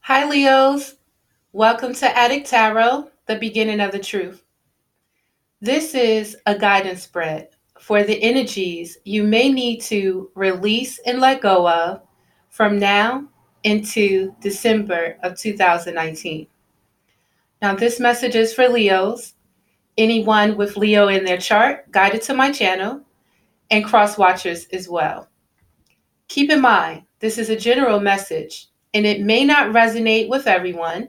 Hi, Leos. Welcome to Adik Tarot, the beginning of the truth. This is a guidance spread for the energies you may need to release and let go of from now into December of 2019. Now, this message is for Leos, anyone with Leo in their chart, guided to my channel, and cross watchers as well. Keep in mind, this is a general message, and it may not resonate with everyone.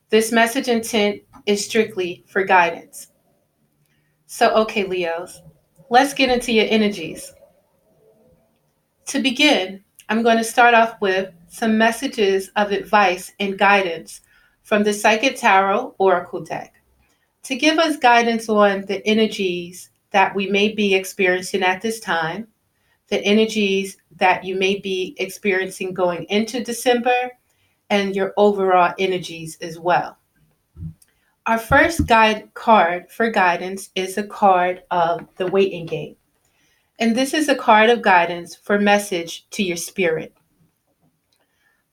This message intent is strictly for guidance. So, okay, Leos, let's get into your energies. To begin, I'm going to start off with some messages of advice and guidance from the Psychic Tarot Oracle deck to give us guidance on the energies that we may be experiencing at this time, the energies that you may be experiencing going into December, and your overall energies as well. Our first guide card for guidance is a card of the waiting game. And this is a card of guidance for message to your spirit.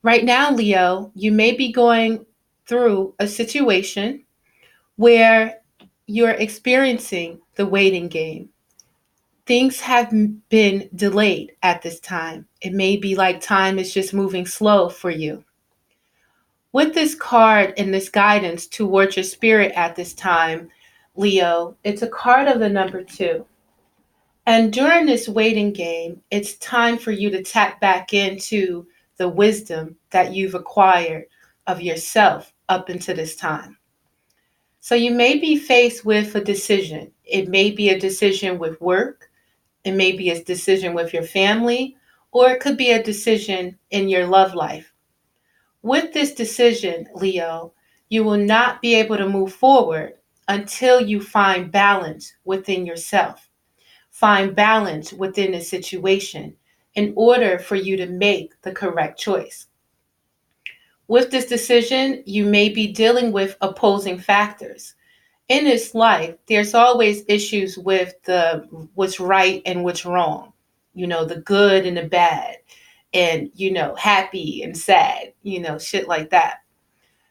Right now, Leo, you may be going through a situation where you're experiencing the waiting game. Things have been delayed at this time. It may be like time is just moving slow for you. With this card and this guidance towards your spirit at this time, Leo, it's a card of the number 2. And during this waiting game, it's time for you to tap back into the wisdom that you've acquired of yourself up until this time. So you may be faced with a decision. It may be a decision with work, it may be a decision with your family, or it could be a decision in your love life. With this decision, Leo, you will not be able to move forward until you find balance within yourself. Find balance within the situation in order for you to make the correct choice. With this decision, you may be dealing with opposing factors. In this life, there's always issues with the what's right and what's wrong. The good and the bad, and happy and sad, shit like that.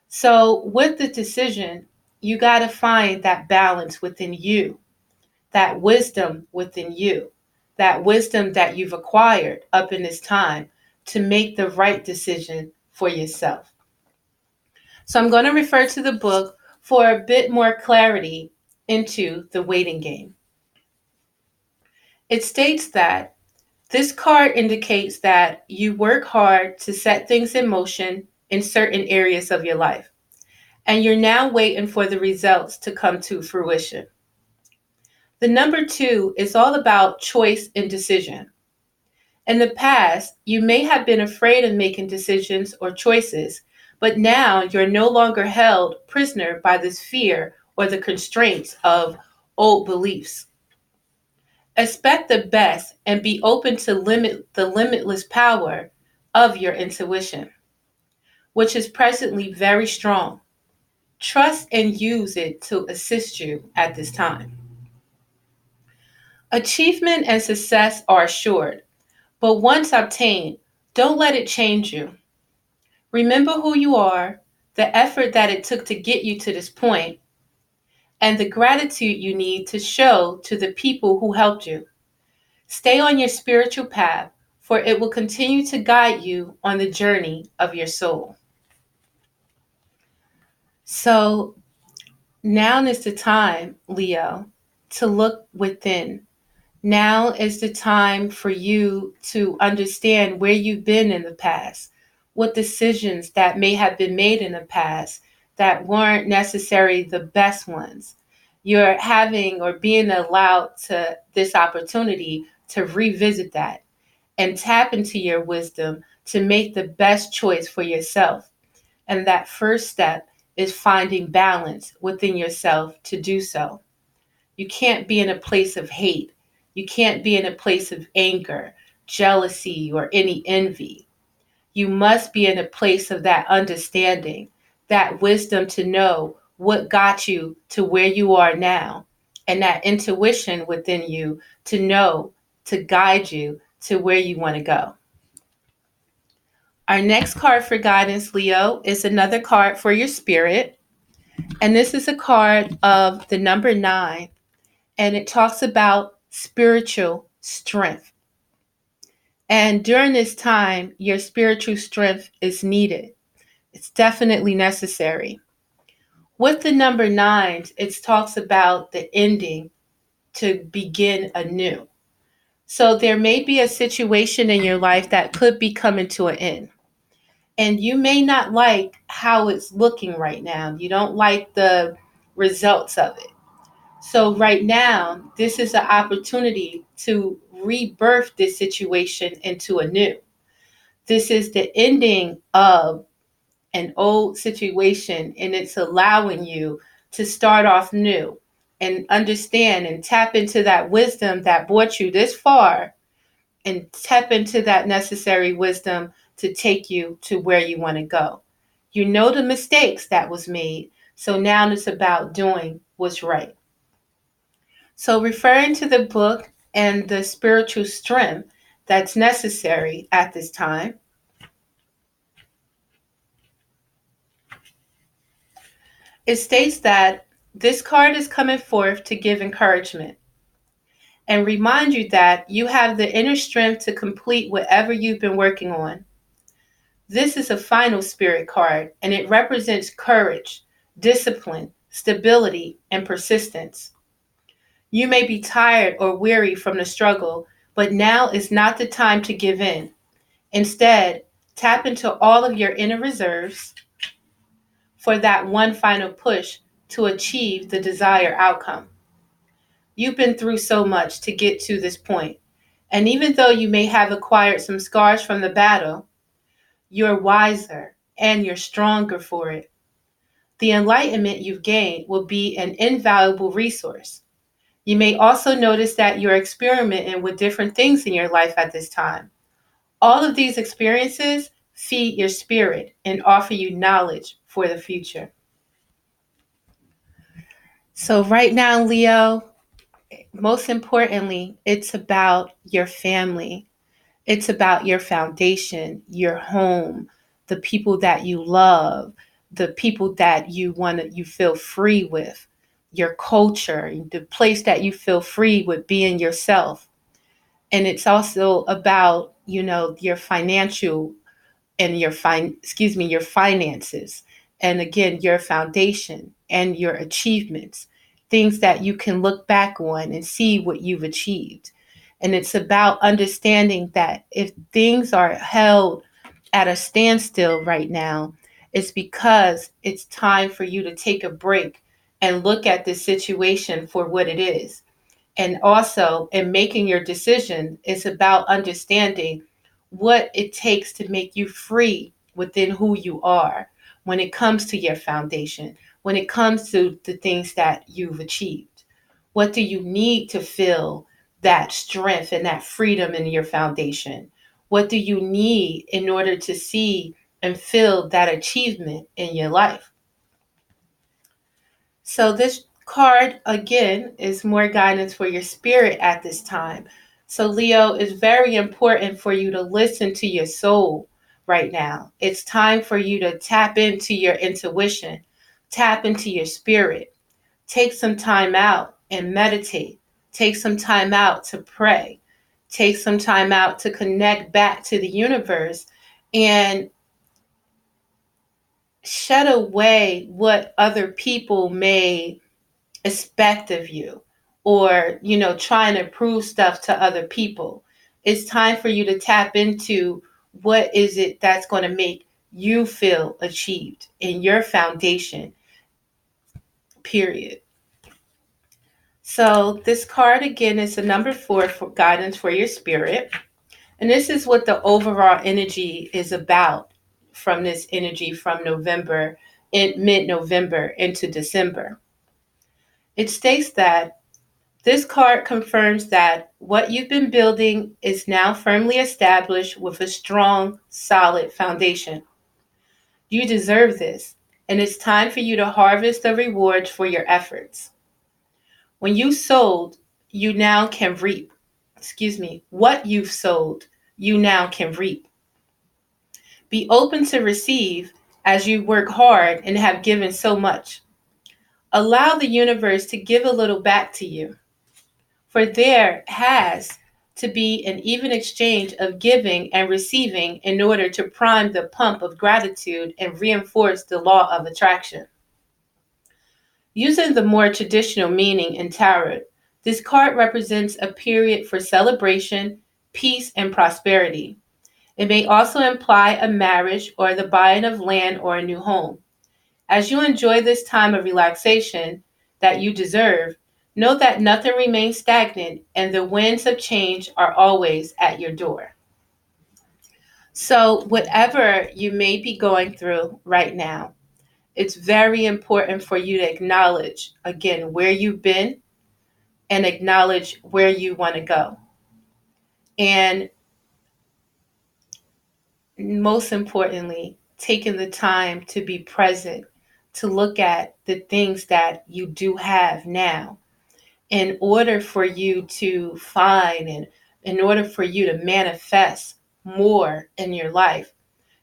So with the decision, you got to find that balance within you, that wisdom within you, that wisdom that you've acquired up in this time to make the right decision for yourself. So I'm going to refer to the book for a bit more clarity into the waiting game. It states that this card indicates that you work hard to set things in motion in certain areas of your life, and you're now waiting for the results to come to fruition. The number 2 is all about choice and decision. In the past, you may have been afraid of making decisions or choices, but now you're no longer held prisoner by this fear or the constraints of old beliefs. Expect the best and be open to the limitless power of your intuition, which is presently very strong. Trust and use it to assist you at this time. Achievement and success are assured, but once obtained, don't let it change you. Remember who you are, the effort that it took to get you to this point, and the gratitude you need to show to the people who helped you. Stay on your spiritual path, for it will continue to guide you on the journey of your soul. So now is the time, Leo, to look within. Now is the time for you to understand where you've been in the past, what decisions that may have been made in the past that weren't necessarily the best ones. You're having or being allowed to this opportunity to revisit that and tap into your wisdom to make the best choice for yourself. And that first step is finding balance within yourself to do so. You can't be in a place of hate. You can't be in a place of anger, jealousy, or any envy. You must be in a place of that understanding, that wisdom to know what got you to where you are now, and that intuition within you to know, to guide you to where you want to go. Our next card for guidance, Leo, is another card for your spirit. And this is a card of the number 9. And it talks about spiritual strength. And during this time, your spiritual strength is needed. It's definitely necessary. With the number 9, it talks about the ending to begin anew. So there may be a situation in your life that could be coming to an end. And you may not like how it's looking right now. You don't like the results of it. So right now, this is an opportunity to rebirth this situation into a new. This is the ending of an old situation, and it's allowing you to start off new and understand and tap into that wisdom that brought you this far, and tap into that necessary wisdom to take you to where you want to go. You know the mistakes that was made, so now it's about doing what's right. So referring to the book and the spiritual strength that's necessary at this time, it states that this card is coming forth to give encouragement and remind you that you have the inner strength to complete whatever you've been working on. This is a final spirit card, and it represents courage, discipline, stability, and persistence. You may be tired or weary from the struggle, but now is not the time to give in. Instead, tap into all of your inner reserves for that one final push to achieve the desired outcome. You've been through so much to get to this point, and even though you may have acquired some scars from the battle, you're wiser and you're stronger for it. The enlightenment you've gained will be an invaluable resource. You may also notice that you're experimenting with different things in your life at this time. All of these experiences feed your spirit and offer you knowledge for the future. So, right now, Leo, most importantly, it's about your family. It's about your foundation, your home, the people that you love, the people that you feel free with, your culture, the place that you feel free with being yourself. And it's also about, your financial and your finances. And again, your foundation and your achievements, things that you can look back on and see what you've achieved. And it's about understanding that if things are held at a standstill right now, it's because it's time for you to take a break and look at this situation for what it is. And also, in making your decision, it's about understanding what it takes to make you free within who you are when it comes to your foundation, when it comes to the things that you've achieved. What do you need to feel that strength and that freedom in your foundation? What do you need in order to see and feel that achievement in your life? So this card again is more guidance for your spirit at this time. So Leo, is very important for you to listen to your soul right now. It's time for you to tap into your intuition, tap into your spirit. Take some time out and meditate. Take some time out to pray. Take some time out to connect back to the universe and shut away what other people may expect of you, or trying to prove stuff to other people. It's time for you to tap into what is it that's going to make you feel achieved in your foundation, period. So this card again is the number 4 for guidance for your spirit, and this is what the overall energy is about from this energy from November, in mid-November into December. It states that this card confirms that what you've been building is now firmly established with a strong, solid foundation. You deserve this, and it's time for you to harvest the rewards for your efforts. When you sowed, you now can reap. What you've sowed, you now can reap. Be open to receive as you work hard and have given so much. Allow the universe to give a little back to you, for there has to be an even exchange of giving and receiving in order to prime the pump of gratitude and reinforce the law of attraction. Using the more traditional meaning in tarot, this card represents a period for celebration, peace, and prosperity. It may also imply a marriage or the buying of land or a new home. As you enjoy this time of relaxation that you deserve, know that nothing remains stagnant and the winds of change are always at your door. So, whatever you may be going through right now, it's very important for you to acknowledge, again, where you've been and acknowledge where you want to go. And most importantly, taking the time to be present, to look at the things that you do have now in order for you to find and in order for you to manifest more in your life.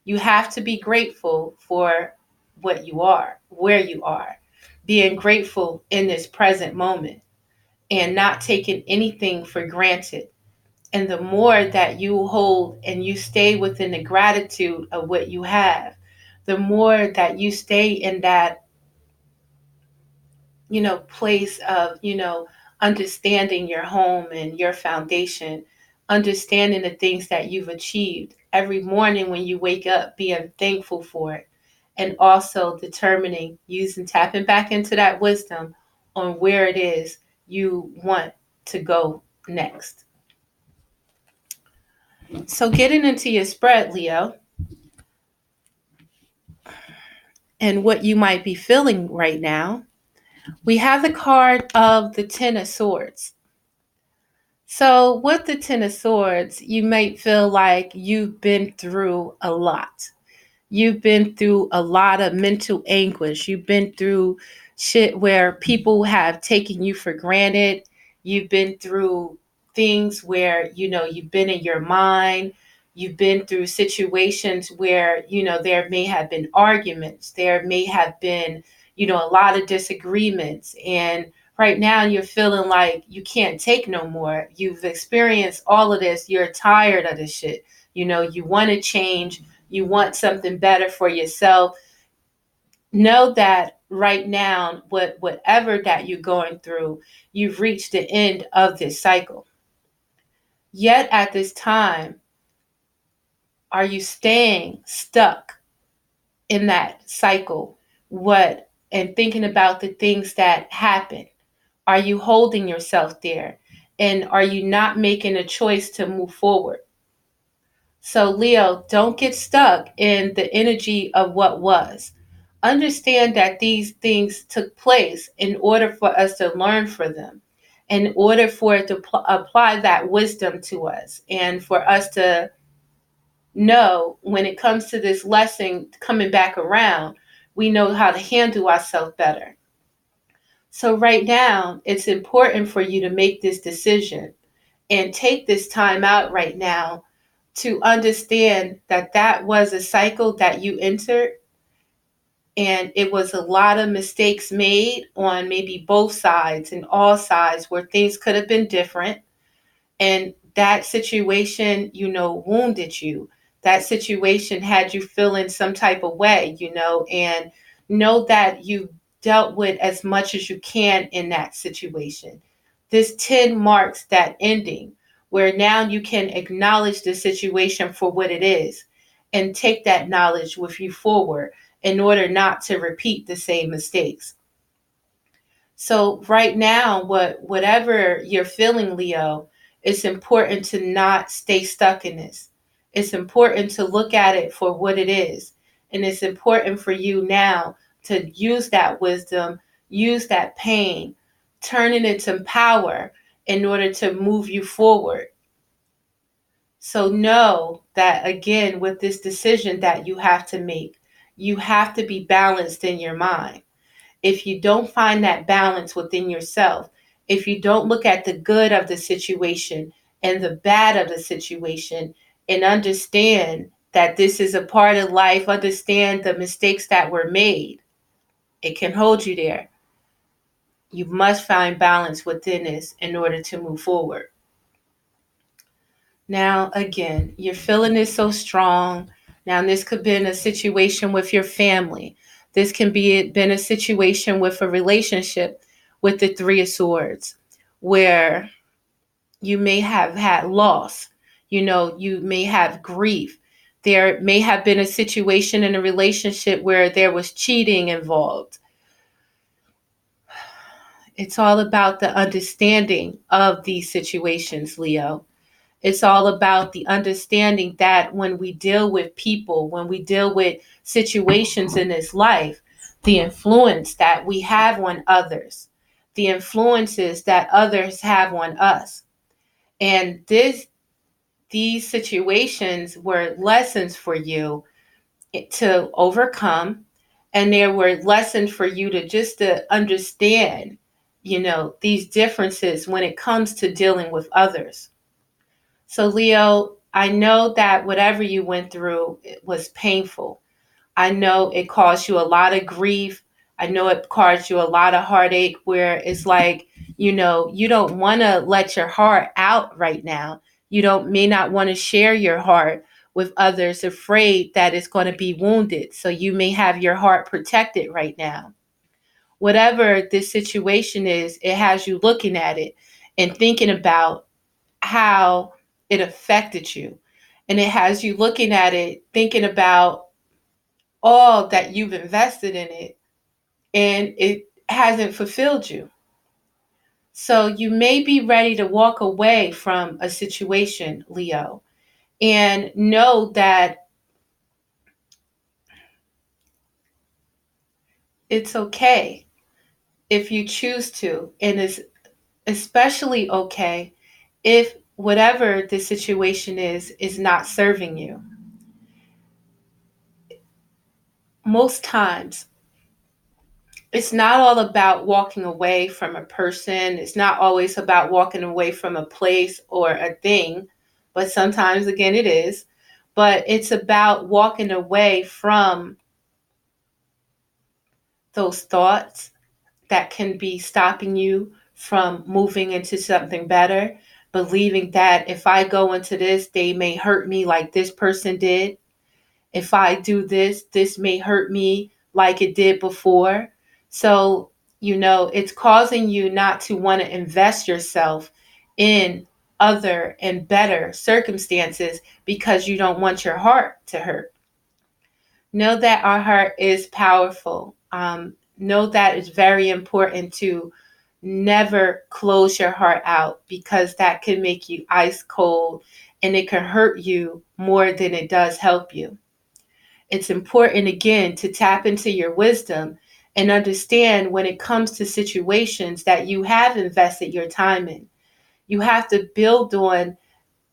You have to be grateful for what you are, where you are, being grateful in this present moment and not taking anything for granted. And the more that you hold and you stay within the gratitude of what you have, the more that you stay in that, place of, understanding your home and your foundation, understanding the things that you've achieved every morning when you wake up, being thankful for it, and also determining, using, tapping back into that wisdom on where it is you want to go next. So, getting into your spread, Leo, and what you might be feeling right now, we have the card of the Ten of Swords. So, with the Ten of Swords, you might feel like you've been through a lot. You've been through a lot of mental anguish. You've been through shit where people have taken you for granted. You've been through things where, you've been in your mind. You've been through situations where, there may have been arguments. There may have been, a lot of disagreements. And right now you're feeling like you can't take no more. You've experienced all of this. You're tired of this shit. You want to change. You want something better for yourself. Know that right now, whatever that you're going through, you've reached the end of this cycle. Yet at this time, are you staying stuck in that cycle? And thinking about the things that happen? Are you holding yourself there? And are you not making a choice to move forward? So, Leo, don't get stuck in the energy of what was. Understand that these things took place in order for us to learn from them, in order for it to apply that wisdom to us, and for us to know when it comes to this lesson coming back around, we know how to handle ourselves better. So, right now, it's important for you to make this decision and take this time out right now to understand that that was a cycle that you entered, and it was a lot of mistakes made on maybe both sides and all sides where things could have been different. And that situation, wounded you. That situation had you feeling some type of way, and know that you dealt with as much as you can in that situation. This 10 marks that ending where now you can acknowledge the situation for what it is and take that knowledge with you forward in order not to repeat the same mistakes. So right now, whatever you're feeling, Leo, it's important to not stay stuck in this. It's important to look at it for what it is. And it's important for you now to use that wisdom, use that pain, turn it into power in order to move you forward. So know that, again, with this decision that you have to make, you have to be balanced in your mind. If you don't find that balance within yourself, if you don't look at the good of the situation and the bad of the situation and understand that this is a part of life. Understand the mistakes that were made. It can hold you there. You must find balance within this in order to move forward. Now, again, you're feeling this so strong. Now, this could have been a situation with your family. This can be been a situation with a relationship with the Three of Swords, where you may have had loss. You may have grief. There may have been a situation in a relationship where there was cheating involved. It's all about the understanding of these situations, Leo. It's all about the understanding that when we deal with people, when we deal with situations in this life, the influence that we have on others, the influences that others have on us. And these situations were lessons for you to overcome, and there were lessons for you to understand, these differences when it comes to dealing with others. So, Leo, I know that whatever you went through, it was painful. I know it caused you a lot of grief. I know it caused you a lot of heartache where it's like, you don't want to let your heart out right now. May not want to share your heart with others, afraid that it's going to be wounded. So you may have your heart protected right now. Whatever this situation is, it has you looking at it and thinking about how it affected you. And it has you looking at it, thinking about all that you've invested in it, and it hasn't fulfilled you. So you may be ready to walk away from a situation, Leo, and know that it's okay if you choose to, and it's especially okay if whatever the situation is not serving you. Most times, it's not all about walking away from a person. It's not always about walking away from a place or a thing, but sometimes, again, it is. But it's about walking away from those thoughts that can be stopping you from moving into something better, believing that if I go into this, they may hurt me like this person did. If I do this, this may hurt me like it did before. So, it's causing you not to want to invest yourself in other and better circumstances because you don't want your heart to hurt. Know that our heart is powerful. Know that it's very important to never close your heart out, because that can make you ice cold and it can hurt you more than it does help you. It's important, again, to tap into your wisdom and understand when it comes to situations that you have invested your time in. You have to build on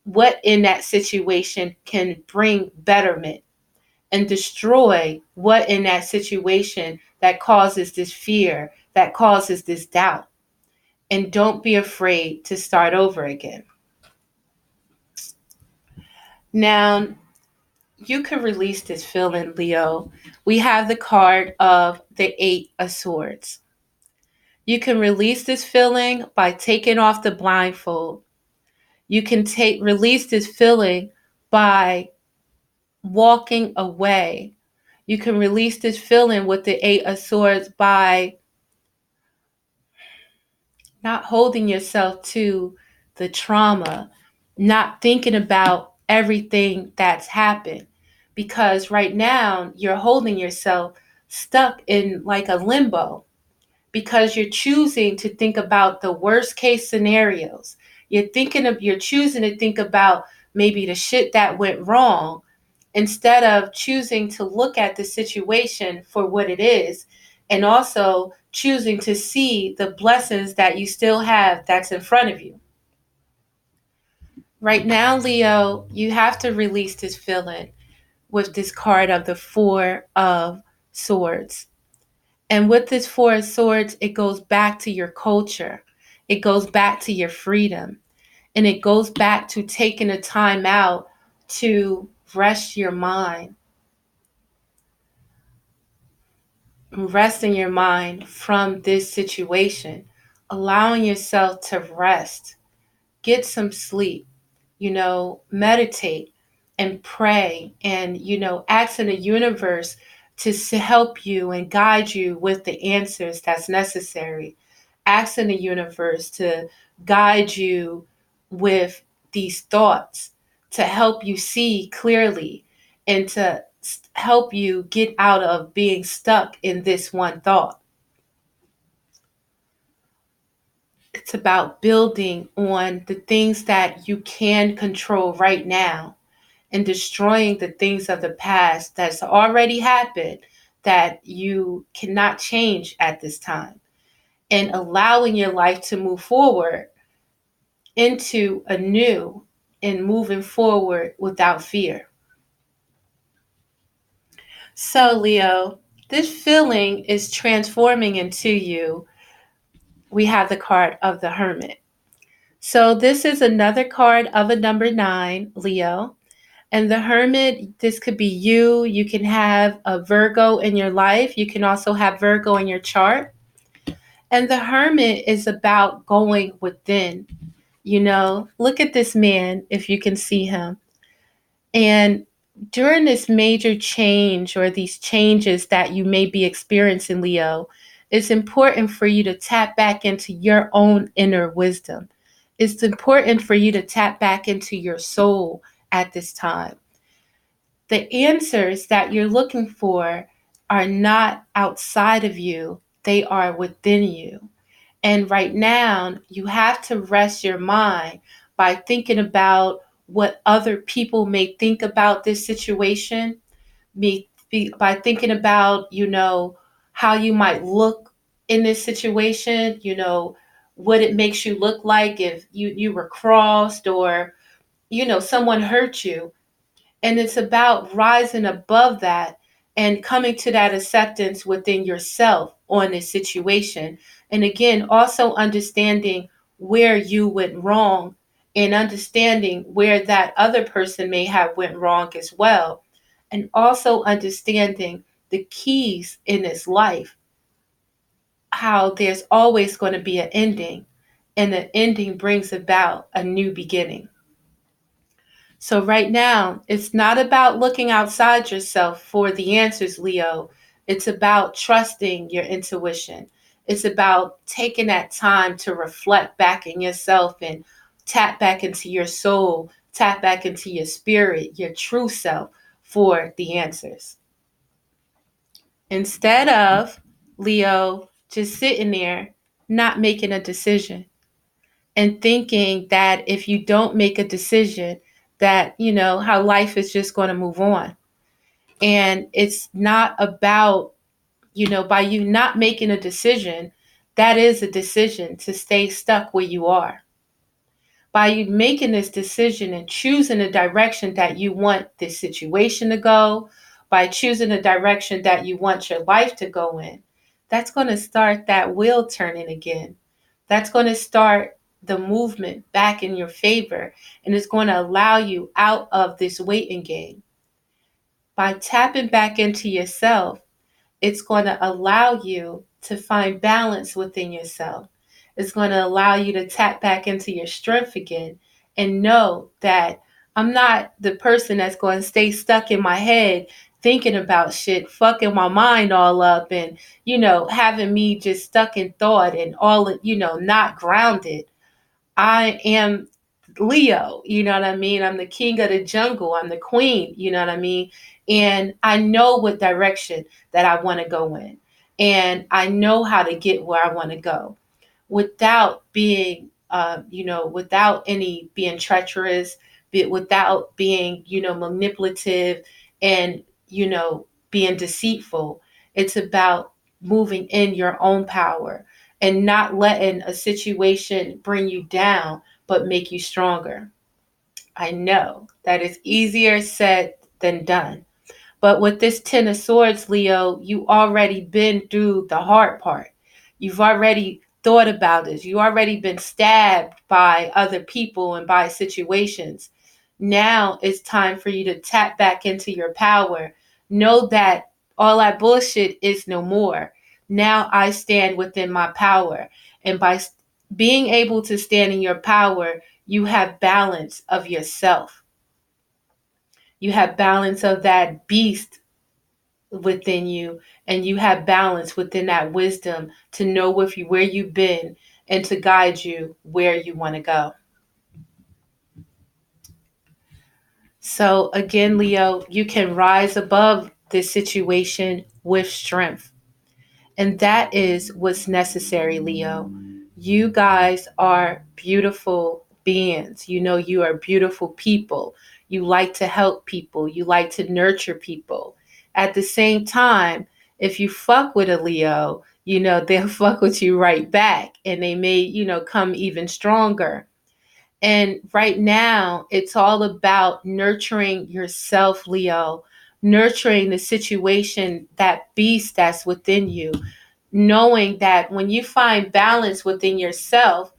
what in that situation can bring betterment, and destroy what in that situation that causes this fear, that causes this doubt. And don't be afraid to start over again. Now, you can release this feeling, Leo. We have the card of the Eight of Swords. You can release this feeling by taking off the blindfold. You can release this feeling by walking away. You can release this feeling with the Eight of Swords by not holding yourself to the trauma, not thinking about everything that's happened. Because right now you're holding yourself stuck in like a limbo, because you're choosing to think about the worst case scenarios. You're choosing to think about maybe the shit that went wrong, instead of choosing to look at the situation for what it is, and also choosing to see the blessings that you still have that's in front of you. Right now, Leo, you have to release this feeling with this card of the Four of Swords. And with this Four of Swords, it goes back to your culture. It goes back to your freedom. And it goes back to taking a time out to rest your mind. Resting your mind from this situation, allowing yourself to rest, get some sleep, meditate and pray and, asking the universe to help you and guide you with the answers that's necessary. Asking the universe to guide you with these thoughts, to help you see clearly and to help you get out of being stuck in this one thought. It's about building on the things that you can control right now and destroying the things of the past that's already happened that you cannot change at this time, and allowing your life to move forward into a new and moving forward without fear. So, Leo, this feeling is transforming into you. We have the card of the Hermit. So, this is another card of a number 9, Leo. And the Hermit, this could be you. You can have a Virgo in your life. You can also have Virgo in your chart. And the Hermit is about going within. Look at this man if you can see him. And during this major change or these changes that you may be experiencing, Leo, it's important for you to tap back into your own inner wisdom. It's important for you to tap back into your soul at this time. The answers that you're looking for are not outside of you, they are within you. And right now, you have to rest your mind by thinking about what other people may think about this situation, by thinking about, how you might look in this situation, what it makes you look like if you were crossed or, someone hurt you. And it's about rising above that and coming to that acceptance within yourself on this situation. And again, also understanding where you went wrong and understanding where that other person may have went wrong as well. And also understanding the keys in this life, how there's always going to be an ending, and the ending brings about a new beginning. So right now, it's not about looking outside yourself for the answers, Leo. It's about trusting your intuition. It's about taking that time to reflect back in yourself and tap back into your soul, tap back into your spirit, your true self for the answers. Instead of, Leo, just sitting there, not making a decision and thinking that if you don't make a decision, that, how life is just going to move on. And it's not about, by you not making a decision, that is a decision to stay stuck where you are. By you making this decision and choosing the direction that you want this situation to go, by choosing the direction that you want your life to go in, that's going to start that wheel turning again. That's going to start the movement back in your favor, and it's going to allow you out of this waiting game. By tapping back into yourself, it's going to allow you to find balance within yourself. It's going to allow you to tap back into your strength again and know that I'm not the person that's going to stay stuck in my head thinking about shit, fucking my mind all up and, having me just stuck in thought and all, not grounded. I am Leo, you know what I mean? I'm the king of the jungle. I'm the queen, you know what I mean? And I know what direction that I want to go in. And I know how to get where I want to go without being, without any being treacherous, without being, manipulative and, being deceitful. It's about moving in your own power and not letting a situation bring you down, but make you stronger. I know that is easier said than done. But with this 10 of Swords, Leo, you already been through the hard part. You've already thought about this. You already been stabbed by other people and by situations. Now it's time for you to tap back into your power. Know that all that bullshit is no more. Now I stand within my power. And by being able to stand in your power, you have balance of yourself. You have balance of that beast within you, and you have balance within that wisdom to know where you've been and to guide you where you want to go. So again, Leo, you can rise above this situation with strength. And that is what's necessary, Leo. You guys are beautiful beings. You know, you are beautiful people. You like to help people. You like to nurture people. At the same time, if you fuck with a Leo, you know, they'll fuck with you right back and they may, you know, come even stronger. And right now, it's all about nurturing yourself, Leo, nurturing the situation, that beast that's within you, knowing that when you find balance within yourself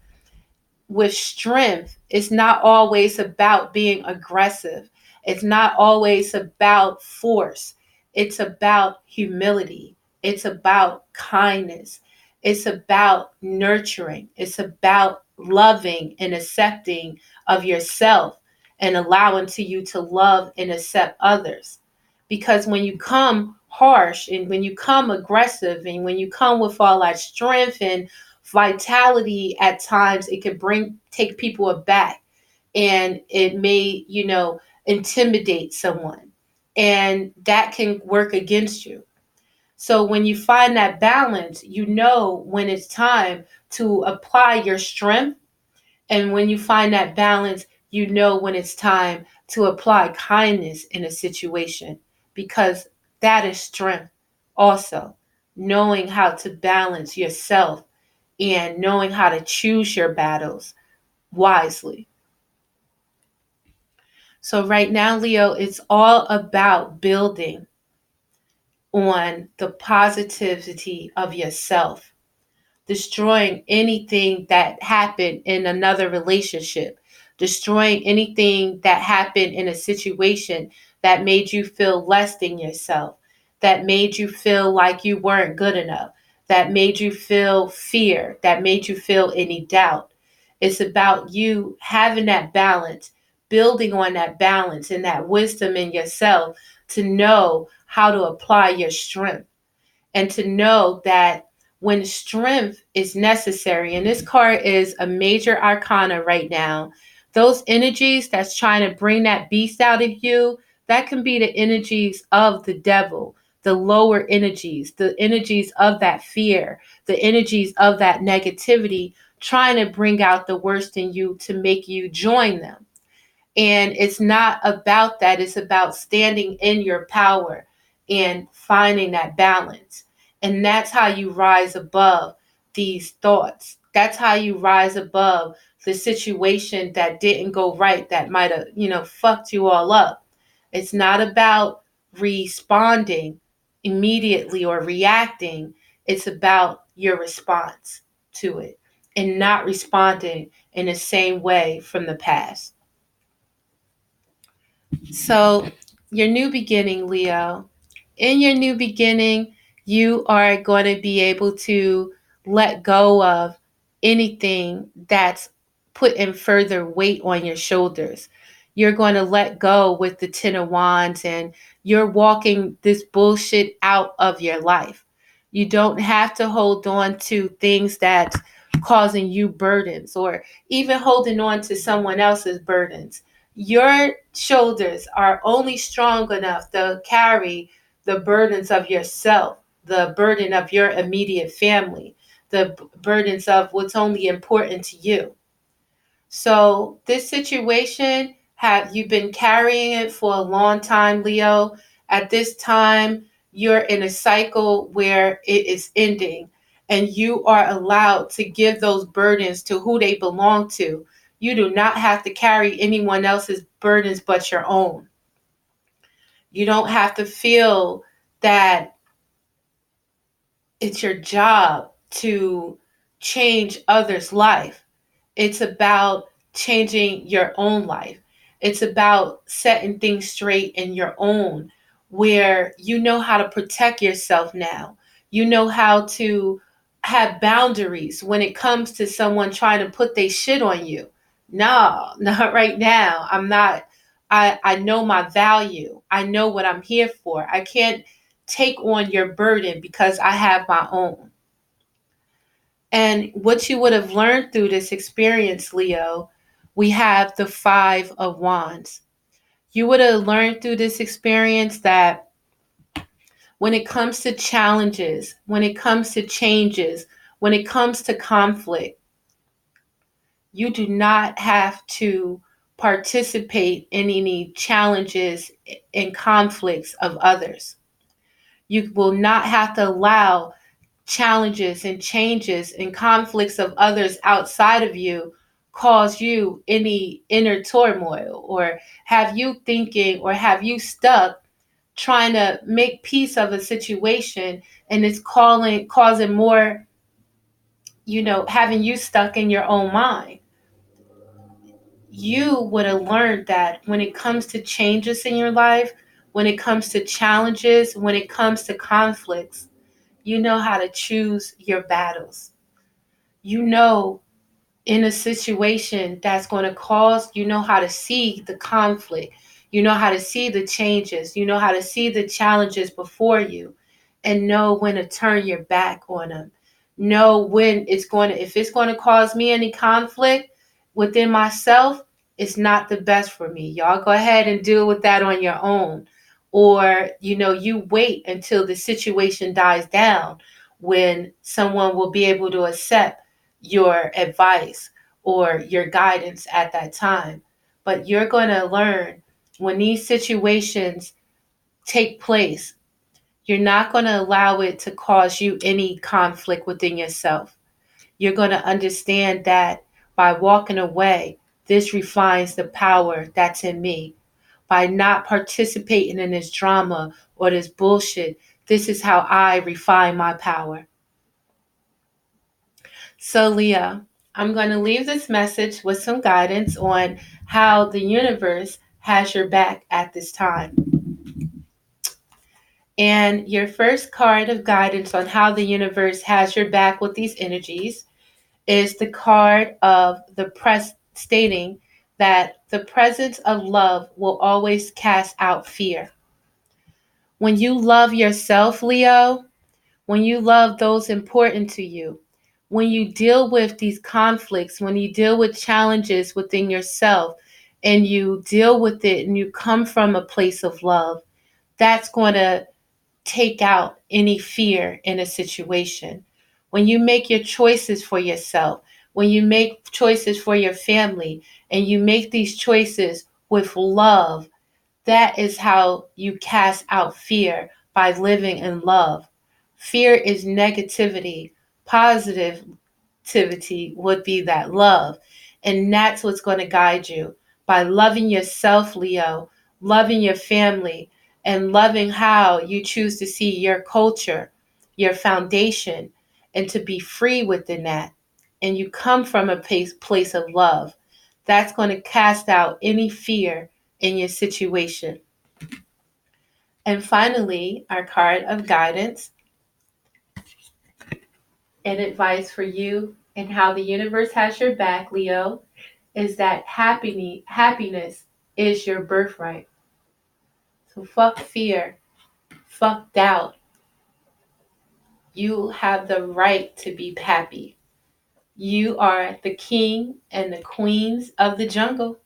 with strength, it's not always about being aggressive. It's not always about force. It's about humility. It's about kindness. It's about nurturing. It's about loving and accepting of yourself and allowing to you to love and accept others. Because when you come harsh and when you come aggressive and when you come with all that strength and vitality, at times it can take people aback, and it may, you know, intimidate someone, and that can work against you. So when you find that balance, you know when it's time to apply your strength, and when you find that balance, you know when it's time to apply kindness in a situation, because that is strength also, knowing how to balance yourself and knowing how to choose your battles wisely. So, right now, Leo, it's all about building on the positivity of yourself, destroying anything that happened in another relationship, destroying anything that happened in a situation that made you feel less than yourself, that made you feel like you weren't good enough, that made you feel fear, that made you feel any doubt. It's about you having that balance, building on that balance and that wisdom in yourself to know how to apply your strength, and to know that when strength is necessary, and this card is a major arcana right now, those energies that's trying to bring that beast out of you, that can be the energies of the devil, the lower energies, the energies of that fear, the energies of that negativity, trying to bring out the worst in you to make you join them. And it's not about that. It's about standing in your power and finding that balance. And that's how you rise above these thoughts. That's how you rise above the situation that didn't go right, that might have, you know, fucked you all up. It's not about responding immediately or reacting. It's about your response to it and not responding in the same way from the past. So, your new beginning, Leo, in your new beginning, you are going to be able to let go of anything that's putting further weight on your shoulders. You're going to let go with the Ten of Wands, and you're walking this bullshit out of your life. You don't have to hold on to things that's causing you burdens, or even holding on to someone else's burdens. Your shoulders are only strong enough to carry the burdens of yourself, the burden of your immediate family, the burdens of what's only important to you. So this situation, have you been carrying it for a long time, Leo? At this time, you're in a cycle where it is ending, and you are allowed to give those burdens to who they belong to. You do not have to carry anyone else's burdens but your own. You don't have to feel that it's your job to change others' life. It's about changing your own life. It's about setting things straight in your own, where you know how to protect yourself now. You know how to have boundaries when it comes to someone trying to put their shit on you. No, not right now. I'm not. I know my value. I know what I'm here for. I can't take on your burden because I have my own. And what you would have learned through this experience, Leo, we have the Five of Wands. You would have learned through this experience that when it comes to challenges, when it comes to changes, when it comes to conflict, you do not have to participate in any challenges and conflicts of others. You will not have to allow challenges and changes and conflicts of others outside of you cause you any inner turmoil or have you thinking or have you stuck trying to make peace of a situation, and it's causing more, having you stuck in your own mind. You would have learned that when it comes to changes in your life, when it comes to challenges, when it comes to conflicts, you know how to choose your battles. You know, in a situation that's going to cause, you know how to see the conflict. You know how to see the changes. You know how to see the challenges before you and know when to turn your back on them. Know when if it's going to cause me any conflict within myself, it's not the best for me. Y'all go ahead and deal with that on your own. Or, you wait until the situation dies down when someone will be able to accept your advice or your guidance at that time. But you're going to learn when these situations take place, you're not going to allow it to cause you any conflict within yourself. You're going to understand that by walking away, this refines the power that's in me. By not participating in this drama or this bullshit, this is how I refine my power. So, Leah, I'm going to leave this message with some guidance on how the universe has your back at this time. And your first card of guidance on how the universe has your back with these energies is the card of the press, stating that the presence of love will always cast out fear. When you love yourself, Leo, when you love those important to you, when you deal with these conflicts, when you deal with challenges within yourself and you deal with it and you come from a place of love, that's going to take out any fear in a situation. When you make your choices for yourself, when you make choices for your family, and you make these choices with love, that is how you cast out fear, by living in love. Fear is negativity. Positivity would be that love. And that's what's going to guide you. By loving yourself, Leo, loving your family, and loving how you choose to see your culture, your foundation, and to be free within that. And you come from a place of love. That's going to cast out any fear in your situation. And finally, our card of guidance and advice for you and how the universe has your back, Leo, is that happiness is your birthright. So fuck fear, fuck doubt. You have the right to be happy. You are the king and the queens of the jungle.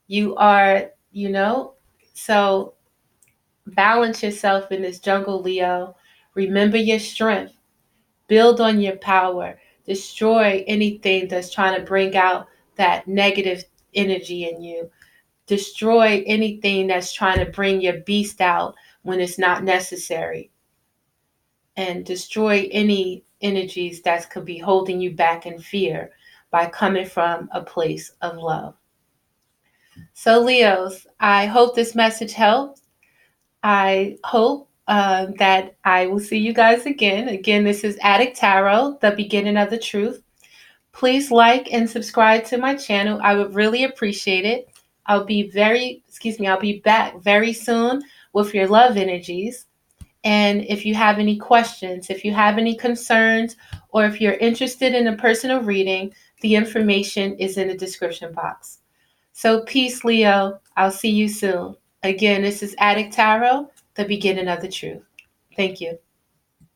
You are, so balance yourself in this jungle, Leo. Remember your strength. Build on your power. Destroy anything that's trying to bring out that negative energy in you. Destroy anything that's trying to bring your beast out when it's not necessary. And destroy any energies that could be holding you back in fear by coming from a place of love. So, Leos, I hope this message helped. I hope that I will see you guys again. Again, this is Adik Tarot, the beginning of the truth. Please like and subscribe to my channel. I would really appreciate it. I'll be back very soon with your love energies. And if you have any questions, if you have any concerns, or if you're interested in a personal reading, the information is in the description box. So peace, Leo. I'll see you soon. Again, this is Adik Tarot, the beginning of the truth. Thank you.